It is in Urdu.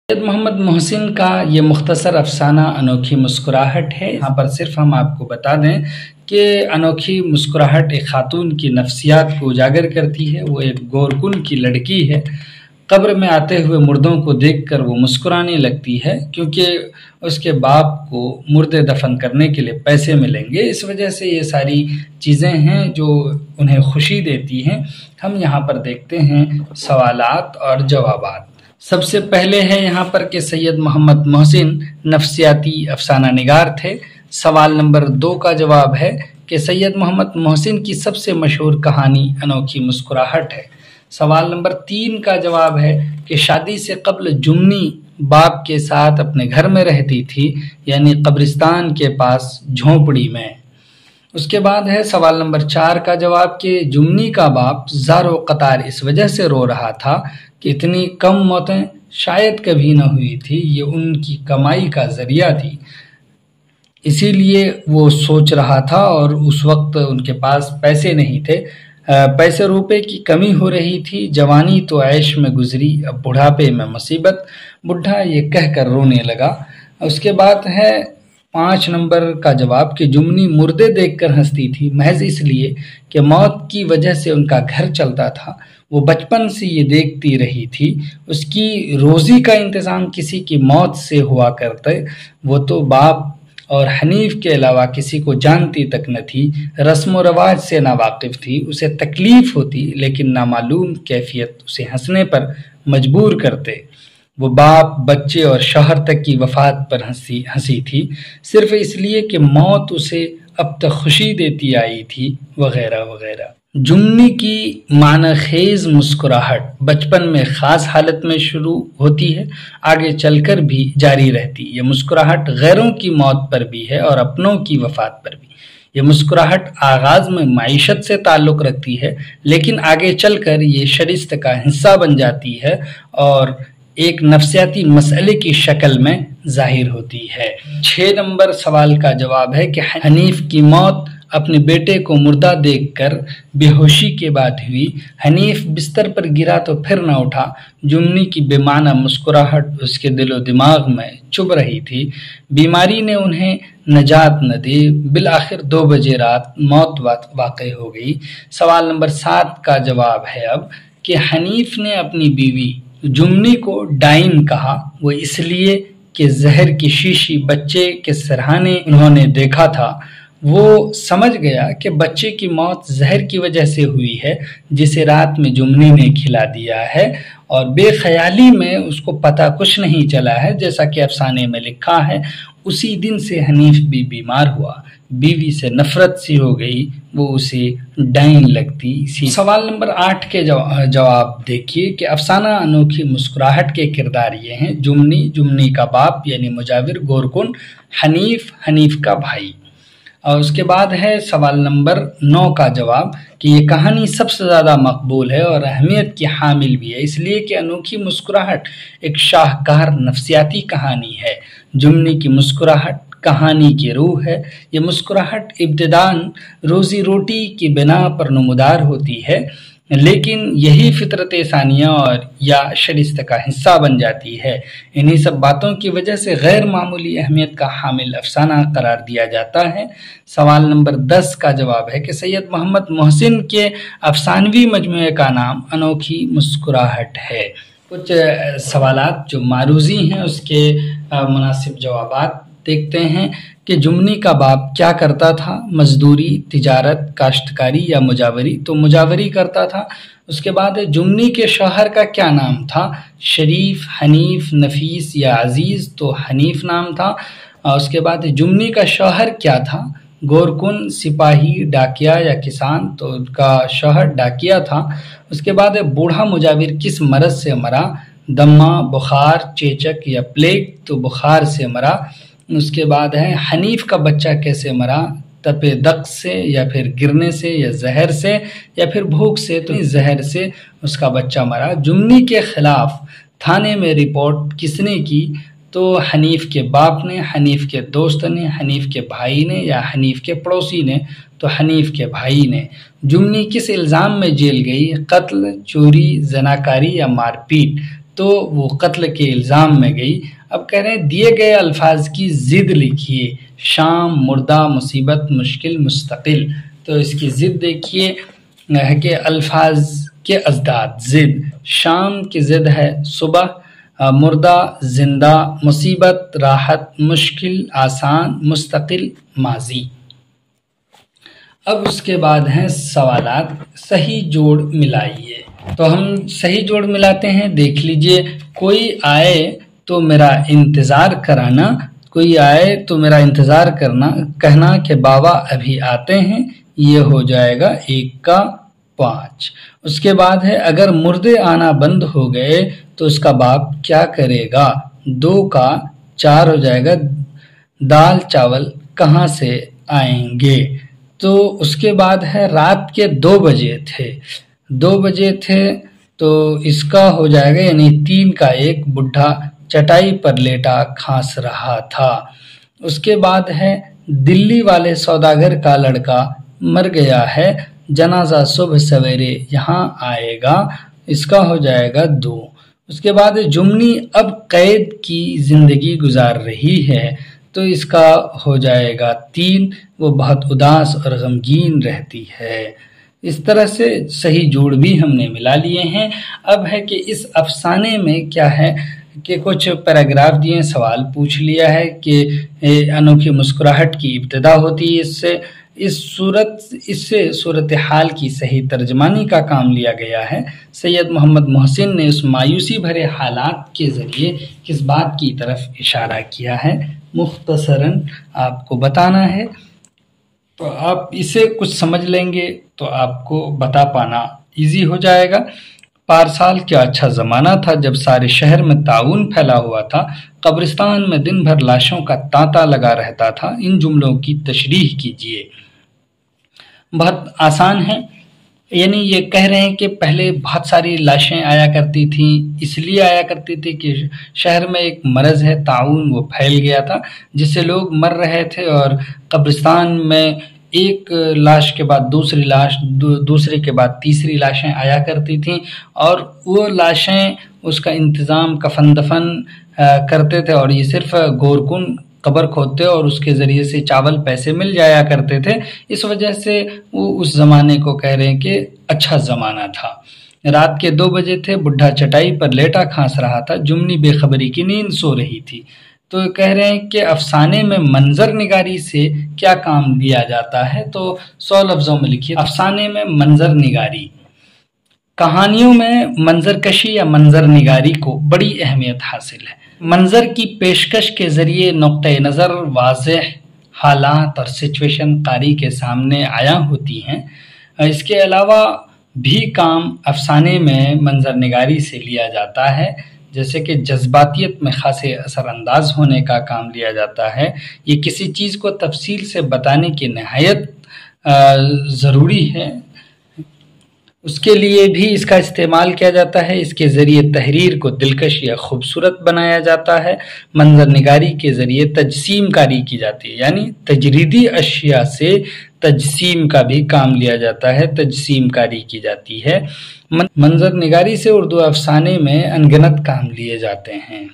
سید محمد محسن کا یہ مختصر افسانہ انوکھی مسکراہٹ ہے۔ یہاں پر صرف ہم آپ کو بتا دیں کہ انوکھی مسکراہٹ ایک خاتون کی نفسیات کو اجاگر کرتی ہے۔ وہ ایک گورکن کی لڑکی ہے۔ قبر میں آتے ہوئے مردوں کو دیکھ کر وہ مسکرانے لگتی ہے کیونکہ اس کے باپ کو مردے دفن کرنے کے لیے پیسے ملیں گے۔ اس وجہ سے یہ ساری چیزیں ہیں جو انہیں خوشی دیتی ہیں۔ ہم یہاں پر دیکھتے ہیں سوالات اور جوابات۔ سب سے پہلے ہے یہاں پر کہ سید محمد محسن نفسیاتی افسانہ نگار تھے۔ سوال نمبر 2 کا جواب ہے کہ سید محمد محسن کی سب سے مشہور کہانی انوکھی مسکراہٹ ہے۔ سوال نمبر 3 کا جواب ہے کہ شادی سے قبل جمنی باپ کے ساتھ اپنے گھر میں رہتی تھی، یعنی قبرستان کے پاس جھونپڑی میں۔ اس کے بعد ہے سوال نمبر 4 کا جواب کہ جمنی کا باپ زار و قطار اس وجہ سے رو رہا تھا کہ اتنی کم موتیں شاید کبھی نہ ہوئی تھی، یہ ان کی کمائی کا ذریعہ تھی، اسی لیے وہ سوچ رہا تھا اور اس وقت ان کے پاس پیسے نہیں تھے، پیسے روپے کی کمی ہو رہی تھی۔ جوانی تو عیش میں گزری، اب بڑھاپے میں مصیبت، بڈھا یہ کہہ کر رونے لگا۔ اس کے بعد ہے 5 نمبر کا جواب کہ جمنی مردے دیکھ کر ہنستی تھی محض اس لیے کہ موت کی وجہ سے ان کا گھر چلتا تھا۔ وہ بچپن سے یہ دیکھتی رہی تھی، اس کی روزی کا انتظام کسی کی موت سے ہوا کرتے، وہ تو باپ اور حنیف کے علاوہ کسی کو جانتی تک نہ تھی، رسم و رواج سے ناواقف تھی، اسے تکلیف ہوتی لیکن نامعلوم کیفیت اسے ہنسنے پر مجبور کرتے۔ وہ باپ، بچے اور شوہر تک کی وفات پر ہنسی تھی، صرف اس لیے کہ موت اسے اب تک خوشی دیتی آئی تھی، وغیرہ وغیرہ۔ جمنی کی معنی خیز مسکراہٹ بچپن میں خاص حالت میں شروع ہوتی ہے، آگے چل کر بھی جاری رہتی۔ یہ مسکراہٹ غیروں کی موت پر بھی ہے اور اپنوں کی وفات پر بھی۔ یہ مسکراہٹ آغاز میں معیشت سے تعلق رکھتی ہے، لیکن آگے چل کر یہ شرست کا حصہ بن جاتی ہے اور ایک نفسیاتی مسئلے کی شکل میں ظاہر ہوتی ہے۔ 6 نمبر سوال کا جواب ہے کہ حنیف کی موت اپنے بیٹے کو مردہ دیکھ کر بے ہوشی کے بعد ہوئی۔ حنیف بستر پر گرا تو پھر نہ اٹھا۔ جمنی کی بے معنی مسکراہٹ اس کے دل و دماغ میں چبھ رہی تھی۔ بیماری نے انہیں نجات نہ دی۔ بالآخر 2 بجے رات موت واقع ہو گئی۔ سوال نمبر 7 کا جواب ہے اب کہ حنیف نے اپنی بیوی جمنی کو ڈائن کہا، وہ اس لیے کہ زہر کی شیشی بچے کے سرہانے انہوں نے دیکھا تھا۔ وہ سمجھ گیا کہ بچے کی موت زہر کی وجہ سے ہوئی ہے جسے رات میں جمنی نے کھلا دیا ہے، اور بے خیالی میں اس کو پتہ کچھ نہیں چلا ہے، جیسا کہ افسانے میں لکھا ہے۔ اسی دن سے حنیف بھی بیمار ہوا، بیوی سے نفرت سی ہو گئی، وہ اسے ڈائن لگتی سی۔ سوال نمبر 8 کے جواب دیکھیے کہ افسانہ انوکھی مسکراہٹ کے کردار یہ ہیں: جمنی، جمنی کا باپ یعنی مجاور گورکن، حنیف کا بھائی۔ اور اس کے بعد ہے سوال نمبر 9 کا جواب کہ یہ کہانی سب سے زیادہ مقبول ہے اور اہمیت کی حامل بھی ہے، اس لیے کہ انوکھی مسکراہٹ ایک شاہکار نفسیاتی کہانی ہے۔ جمنی کی مسکراہٹ کہانی کی روح ہے۔ یہ مسکراہٹ ابتداً روزی روٹی کی بنا پر نمودار ہوتی ہے، لیکن یہی فطرت ثانیہ اور یا شرست کا حصہ بن جاتی ہے۔ انہی سب باتوں کی وجہ سے غیر معمولی اہمیت کا حامل افسانہ قرار دیا جاتا ہے۔ سوال نمبر 10 کا جواب ہے کہ سید محمد محسن کے افسانوی مجموعے کا نام انوکھی مسکراہٹ ہے۔ کچھ سوالات جو معروضی ہیں اس کے مناسب جوابات دیکھتے ہیں کہ جمنی کا باپ کیا کرتا تھا؟ مزدوری، تجارت، کاشتکاری یا مجاوری؟ تو مجاوری کرتا تھا۔ اس کے بعد جمنی کے شوہر کا کیا نام تھا؟ شریف، حنیف، نفیس یا عزیز؟ تو حنیف نام تھا۔ اس کے بعد جمنی کا شوہر کیا تھا؟ گورکن، سپاہی، ڈاکیا یا کسان؟ تو ان کا شوہر ڈاکیا تھا۔ اس کے بعد بوڑھا مجاور کس مرض سے مرا؟ دمہ، بخار، چیچک یا پلیگ؟ تو بخار سے مرا۔ اس کے بعد ہے حنیف کا بچہ کیسے مرا؟ تپے دق سے یا پھر گرنے سے یا زہر سے یا پھر بھوک سے؟ تو زہر سے اس کا بچہ مرا۔ جمنی کے خلاف تھانے میں رپورٹ کس نے کی؟ تو حنیف کے باپ نے، حنیف کے دوست نے، حنیف کے بھائی نے یا حنیف کے پڑوسی نے؟ تو حنیف کے بھائی نے۔ جمنی کس الزام میں جیل گئی؟ قتل، چوری، زناکاری یا مار پیٹ؟ تو وہ قتل کے الزام میں گئی۔ اب کہہ رہے ہیں دیے گئے الفاظ کی ضد لکھیے، شام، مردہ، مصیبت، مشکل، مستقل۔ تو اس کی ضد دیکھیے کہ الفاظ کے ازداد، ضد، شام کی ضد ہے صبح، مردہ زندہ، مصیبت راحت، مشکل آسان، مستقل ماضی۔ اب اس کے بعد ہیں سوالات، صحیح جوڑ ملائیے۔ تو ہم صحیح جوڑ ملاتے ہیں، دیکھ لیجئے، کوئی آئے تو میرا انتظار کرانا، کوئی آئے تو میرا انتظار کرنا، کہنا کہ بابا ابھی آتے ہیں، یہ ہو جائے گا 1 کا 5۔ اس کے بعد ہے اگر مردے آنا بند ہو گئے تو اس کا باپ کیا کرے گا، 2 کا 4 ہو جائے گا، دال چاول کہاں سے آئیں گے۔ تو اس کے بعد ہے رات کے 2 بجے تھے، 2 بجے تھے تو اس کا ہو جائے گا یعنی 3 کا 1، بڈھا چٹائی پر لیٹا کھانس رہا تھا۔ اس کے بعد ہے دلی والے سوداگر کا لڑکا مر گیا ہے، جنازہ صبح سویرے یہاں آئے گا، اس کا ہو جائے گا 2۔ اس کے بعد جمنی اب قید کی زندگی گزار رہی ہے، تو اس کا ہو جائے گا 3، وہ بہت اداس اور غمگین رہتی ہے۔ اس طرح سے صحیح جوڑ بھی ہم نے ملا لیے ہیں۔ اب ہے کہ اس افسانے میں کیا ہے کہ کچھ پیراگراف دیے، سوال پوچھ لیا ہے کہ انوکھی مسکراہٹ کی ابتدا ہوتی ہے اس سے صورتحال کی صحیح ترجمانی کا کام لیا گیا ہے۔ سید محمد محسن نے اس مایوسی بھرے حالات کے ذریعے کس بات کی طرف اشارہ کیا ہے، مختصراً آپ کو بتانا ہے، تو آپ اسے کچھ سمجھ لیں گے تو آپ کو بتا پانا ایزی ہو جائے گا۔ پارسال کیا اچھا زمانہ تھا جب سارے شہر میں طاعون پھیلا ہوا تھا، قبرستان میں دن بھر لاشوں کا تانتا لگا رہتا تھا۔ ان جملوں کی تشریح کیجیے۔ بہت آسان ہے، یعنی یہ کہہ رہے ہیں کہ پہلے بہت ساری لاشیں آیا کرتی تھیں، اس لیے آیا کرتی تھی کہ شہر میں ایک مرض ہے طاعون، وہ پھیل گیا تھا جس سے لوگ مر رہے تھے، اور قبرستان میں ایک لاش کے بعد دوسری لاش، دوسرے کے بعد تیسری لاشیں آیا کرتی تھیں، اور وہ لاشیں اس کا انتظام کفن دفن کرتے تھے، اور یہ صرف گورکن قبر کھودتے اور اس کے ذریعے سے چاول پیسے مل جایا کرتے تھے۔ اس وجہ سے وہ اس زمانے کو کہہ رہے ہیں کہ اچھا زمانہ تھا۔ رات کے 2 بجے تھے، بڈھا چٹائی پر لیٹا کھانس رہا تھا، جمنی بے خبری کی نیند سو رہی تھی۔ تو کہہ رہے ہیں کہ افسانے میں منظر نگاری سے کیا کام لیا جاتا ہے، تو 100 لفظوں میں لکھیے۔ افسانے میں منظر نگاری، کہانیوں میں منظر کشی یا منظر نگاری کو بڑی اہمیت حاصل ہے۔ منظر کی پیشکش کے ذریعے نقطۂ نظر، واضح حالات اور سچویشن قاری کے سامنے عیاں ہوتی ہیں۔ اس کے علاوہ بھی کام افسانے میں منظر نگاری سے لیا جاتا ہے، جیسے کہ جذباتیت میں خاصے اثر انداز ہونے کا کام لیا جاتا ہے۔ یہ کسی چیز کو تفصیل سے بتانے کی نہایت ضروری ہے، اس کے لیے بھی اس کا استعمال کیا جاتا ہے۔ اس کے ذریعے تحریر کو دلکش یا خوبصورت بنایا جاتا ہے۔ منظر نگاری کے ذریعے تجسیم کاری کی جاتی ہے، یعنی تجریدی اشیاء سے تجسیم کا بھی کام لیا جاتا ہے، تجسیم کاری کی جاتی ہے۔ منظر نگاری سے اردو افسانے میں انگنت کام لیے جاتے ہیں۔